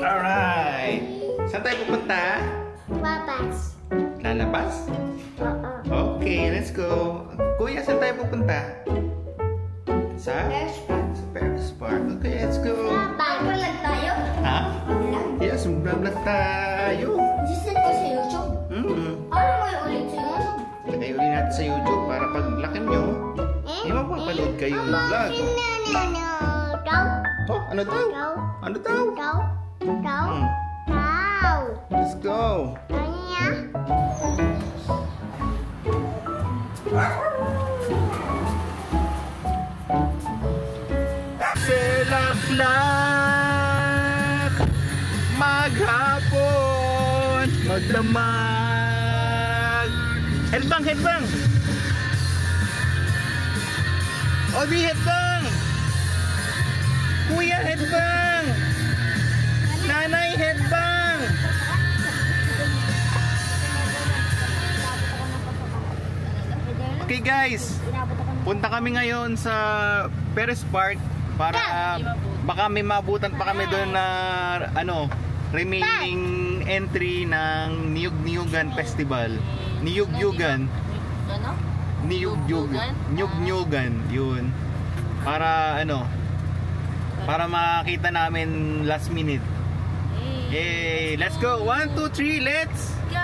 Alright. Saan tayo pupunta? Labas. Lalabas? Oo. Okay, let's go. Kuya, saan tayo pupunta? Sa? Sa Paris Park. Okay, let's go. Magbablog tayo? Ha? Yes, magbablog tayo. Listen ko sa YouTube. Ano mo yung ulit sa YouTube? Lagay ulit natin sa YouTube para pag laki nyo, mapapanood kayong vlog. Oh, ano daw? Ano daw? Let's go. Selaklak maghapon magdamag. Headbang, headbang. Obi, headbang. Kuya, headbang. Nanay, headbang. Okay guys, punta kami ngayon sa Paris Park para baka may mabutan pa kami doon na remaining entry ng Niyug-Niyugan Festival. Niyug-Niyugan. Niyug-Niyugan, yun. Para para makita namin last minute. Hey, let's go. 1, 2, 3, let's go.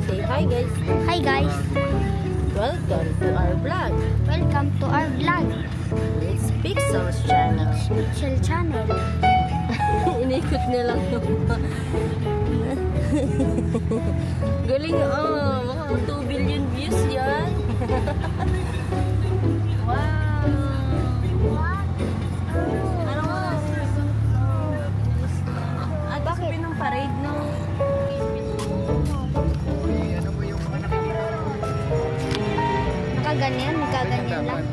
Say hi guys. Hi guys. Welcome to our vlog. Welcome to our vlog. It's Pixel's channel. Pixel channel. Inikot na lang galing mga 2 billion views yan. Wow. At bakit ng parade no? Nakaganyan lang.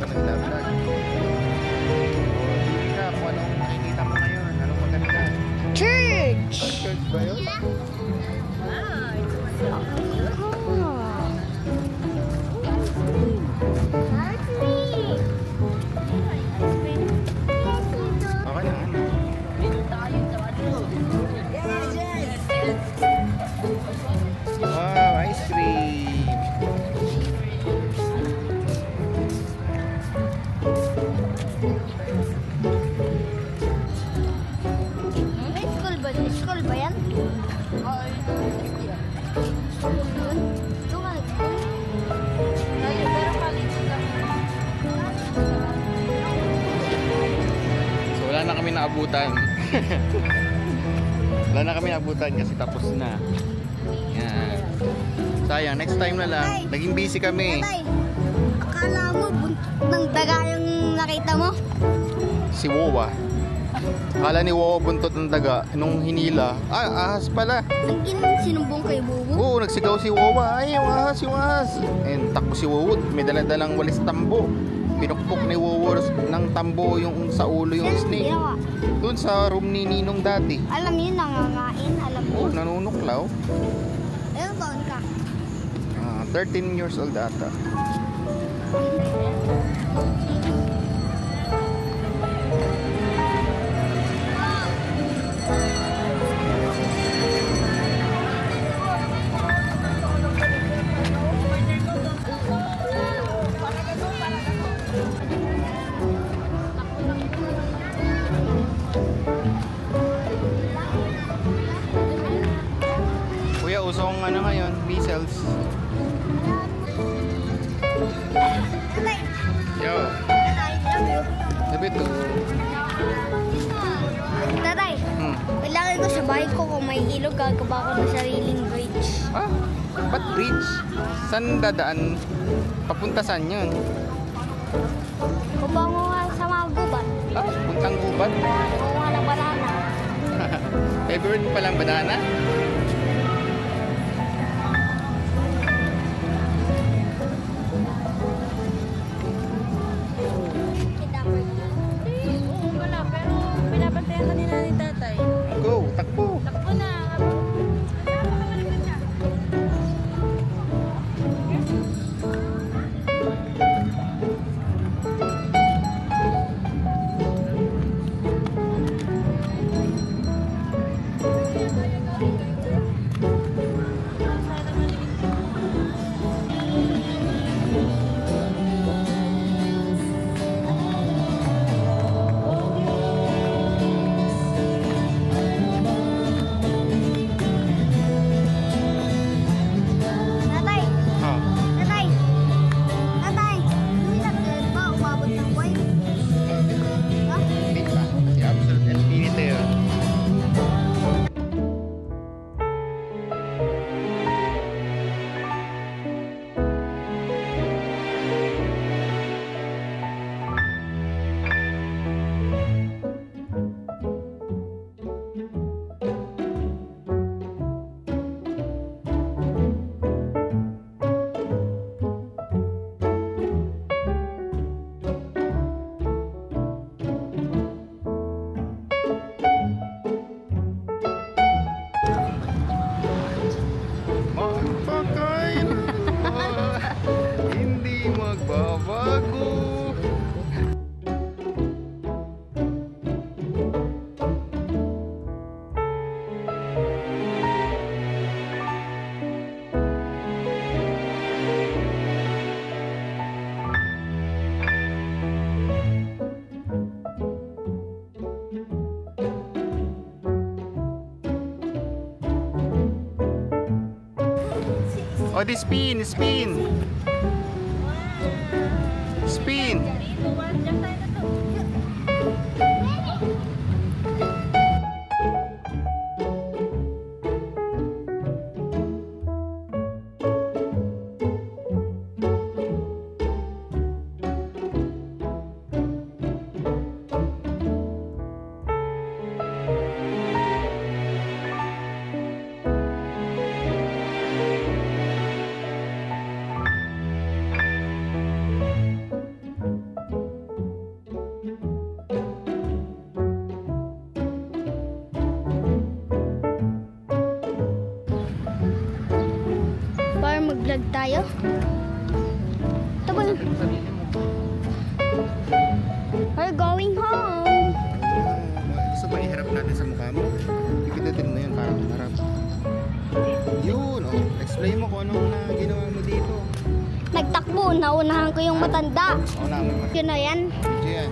Church! Church ba yun? Wow, ice cream! School ba yan? So wala na kami naabutan. Wala na kami naabutan kasi tapos na. Yan. Sayang, next time na lang. Naging busy kami. Tatay, akala mo buntot ng daga yung nakita mo? Si Wowa. Akala ni Wowa buntot ng daga. Nung hinila, ahas pala. Ang sinumbong kay Bubu. Oo, nagsigaw si Wowa. Ay, yung ahas, yung ahas. And takbo si Wowa. May daladalang walis tambo. Pinukpok ni Wowa ng tambo yung sa ulo yung snake. Ginawa. Doon sa room ni Ninong dati. Alam niyo, nangangain. Alam niyo. Oo, nanunuklaw. Ilang taon ka? 13 years old ata. Kuya, usong ano ngayon? Measles. Tatay, Yo, tatay, love you. sabi to. Tatay, kailangan ko sa bahay ko kung may ilog, gagawa ko ng sariling bridge. Ah, ba't bridge? Saan dadaan? Papunta saan yun? Kubango nga sa mga gubat. Ah, puntang gubat. Kuha ng banana. Favorite mo palang banana? Oo, wala. Pero binabantayan na nila ni tatay. Go, takbo. Takbo na. Tatay, Ah, tatay. Tatay, hindi na kailan ba umabot ng buhay? Ha? hindi pa. Si Absolute Infinity yun. Magpakailan pa, hindi magbabago. Oh, di spin, spin. Spin. Para mag-vlog tayo. Ito ba yun? We're going home. Gusto ba iharap natin sa mukha mo? Ipindutin mo yun parang harap. Yun, oh. Explain mo kung anong ginawa mo dito. Nagtakbo, naunahan ko yung matanda. Oh, naman. Yun na yan. Yan.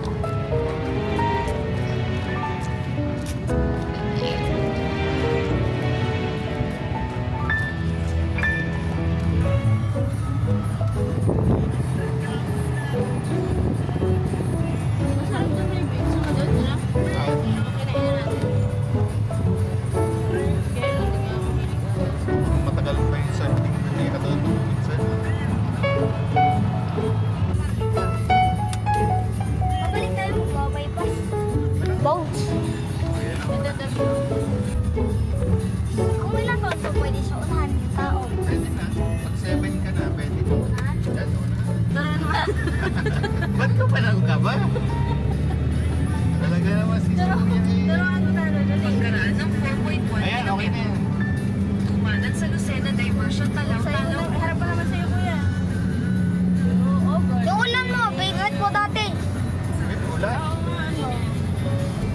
Masarap doon may pizza ka doon, wala? Kinain na natin. Kaya lang, hindi ako Turuan mo tayo dali. Pagkaraan ng 4.1 Ayan, okay na yan. Tumanan sa Lucena Diversion Talaw-Talaw. Harap pa naman sa'yo, kuya. Over. Yung ulan mo, favorite ko dati. Wait, ulan.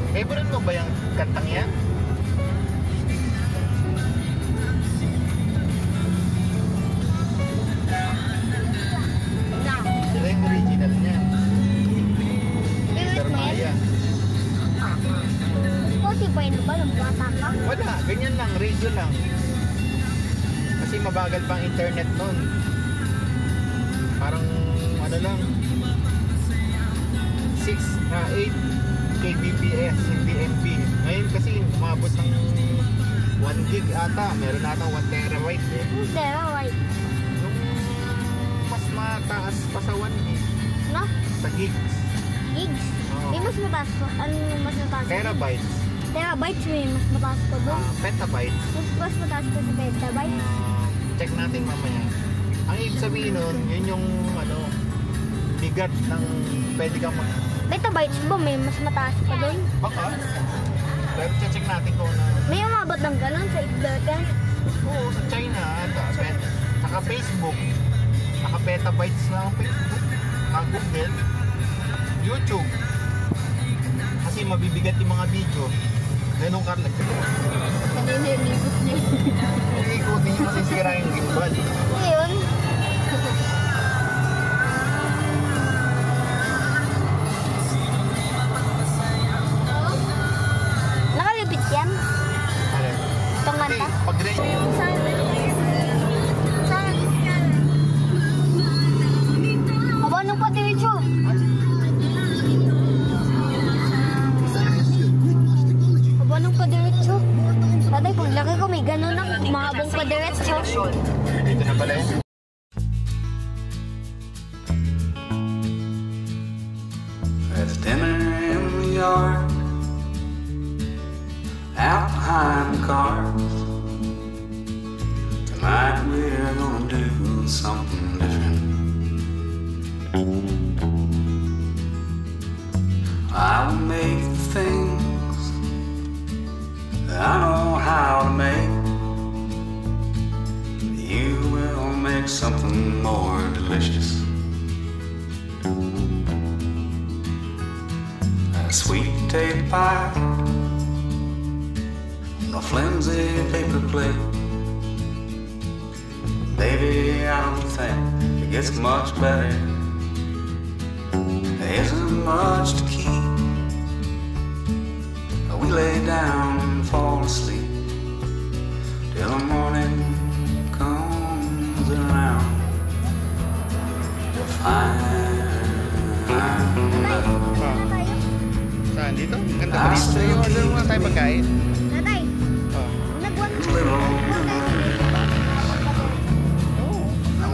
Favorite mo ba yung kantang yan? Sila yung original niya. Favorite mo yan? Spotify na ba? Nung bata ka? Wala, ganyan lang, radio lang. Kasi mabagal pang internet nun. Parang ano lang 8 kbps, hindi MB. Ngayon kasi umabot ng 1 gig ata. Meron ata 1 terabyte eh. Hindi, right. Yung mas mataas pa sa 1 gig. No? Sa gigs. Gigs. Oo. May mas mataas pa. Ano mas mataas? Terabytes. Terabytes may mas mataas pa doon. Petabytes. Mas mataas pa sa petabyte. Check natin mamaya. Ang ibig sabihin nun, yun yung ano, bigat ng pwede kang mag... Petabytes ba may mas mataas pa doon? Baka. Pero check natin kung ano. May umabot ng ganun sa igdatan. Oo, sa China, naka Facebook, naka petabytes na ang Facebook, naka Google, YouTube. Kasi mabibigat yung mga video. Ganun ka lang. Nililibot niya. Ikutin yung masisira yung gimbal. Ngayon, nakalipit yan? Ano? Itong Hindi, kanta? pag-rate. Aba, nung patiritso. Aba, nung padiretso. Tatay, pag laki ko may ganun na mahabang padiretso. Dito na pala yun. There's dinner in the yard, out behind the cars. Tonight we're gonna do something different. I will make the things that I know how to make. You will make something more delicious. A sweet potato pie on a flimsy paper plate. Baby, I don't think it gets much better. There isn't much to keep. We lay down and fall asleep till the morning comes around to find Saan? Dito? Ganda ba dito? Yung order mo tayo pagkain? Tatay, Oh. nagwan mo. little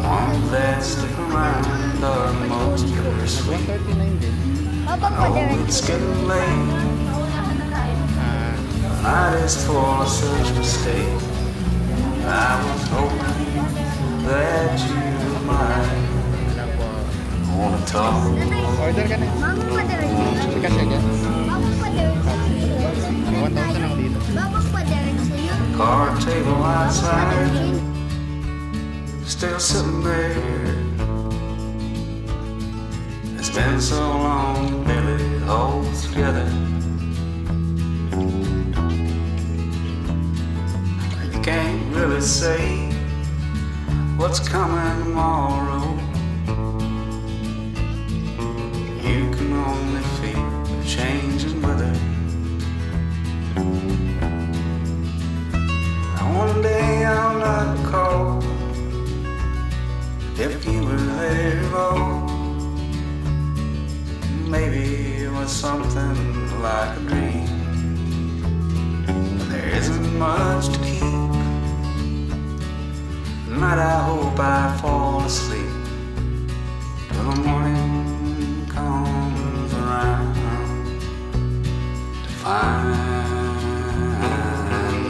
one that stick around are the most bittersweet. 139 din. Habang Oh, padiretso. it's getting late. Ah, Night is for such mistake. I was hoping that you might wala po. wanna talk. Order ka na. Habang padiretso. Sikat siya dyan. Habang padiretso. 1,000 lang dito. Habang padiretso yun. Card table outside, still sitting there. It's been so long, it barely holds together. You can't really say what's coming tomorrow. You can only feel the changing weather. One day I'll not call if you were there at all. Maybe it was something like a dream. There isn't much to keep. Tonight I hope I fall asleep till the morning comes around to find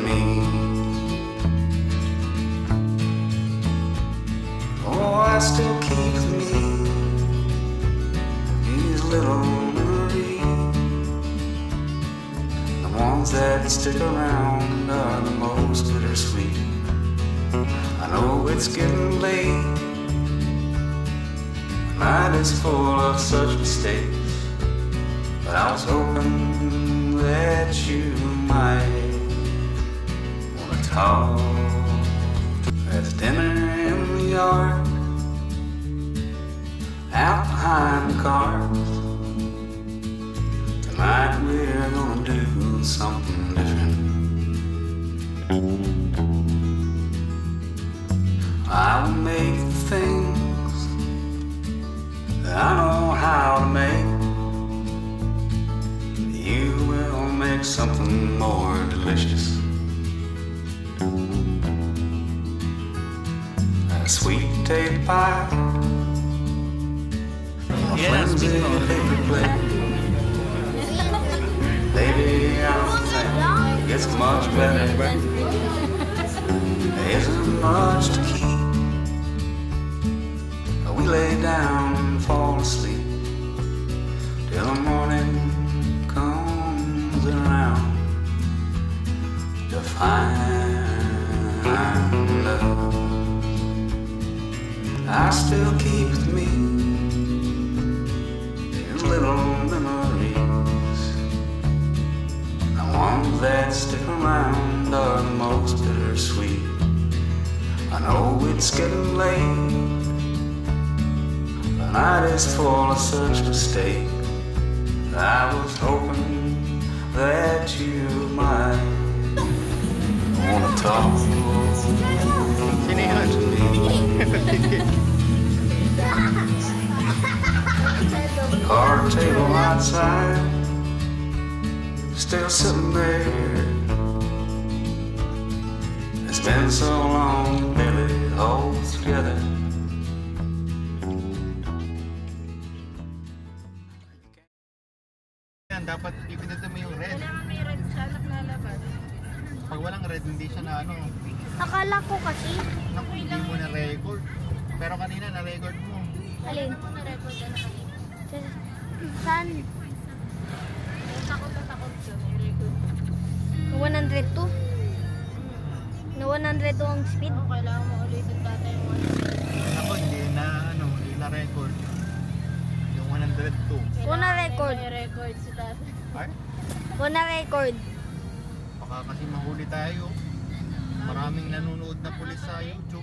me. Oh, I still keep with me these little memories stick around are the most bittersweet. I know it's getting late. The night is full of such mistakes, but I was hoping that you might wanna talk. There's dinner in the yard, out behind the cars. Tonight we're gonna do something different. I will make the things that I know how to make. You will make something more delicious. A sweet potato pie, a flimsy paper plate. Baby, I don't think it's much better. There isn't much to keep. We lay down and fall asleep till the morning comes around to find love. I still keep with me these little memories. The ones that stick around are the most bittersweet. I know it's getting late. The night is full of such mistakes. I was hoping that you might wanna talk Sino yun? to me. Card table outside, still sitting there. It's been so long, it barely holds together. Yan, dapat ipindutin mo yung red. Kailangan may red siya naglalabas. Pag walang red, hindi siya na ano. Akala ko kasi. Naku, hindi mo na record. Pero kanina na-record mo. Alin? Ako na-record na kanina. Saan? Takot na takot siya. I-record. 102? Na 102 ang speed? Oo, kailangan mo ulitin data yung 100. Ako, hindi na ano, hindi na record. Yung 102. Una record. May record si data. Ay, Una record. baka kasi mahuli tayo. Maraming nanonood na pulis sa YouTube.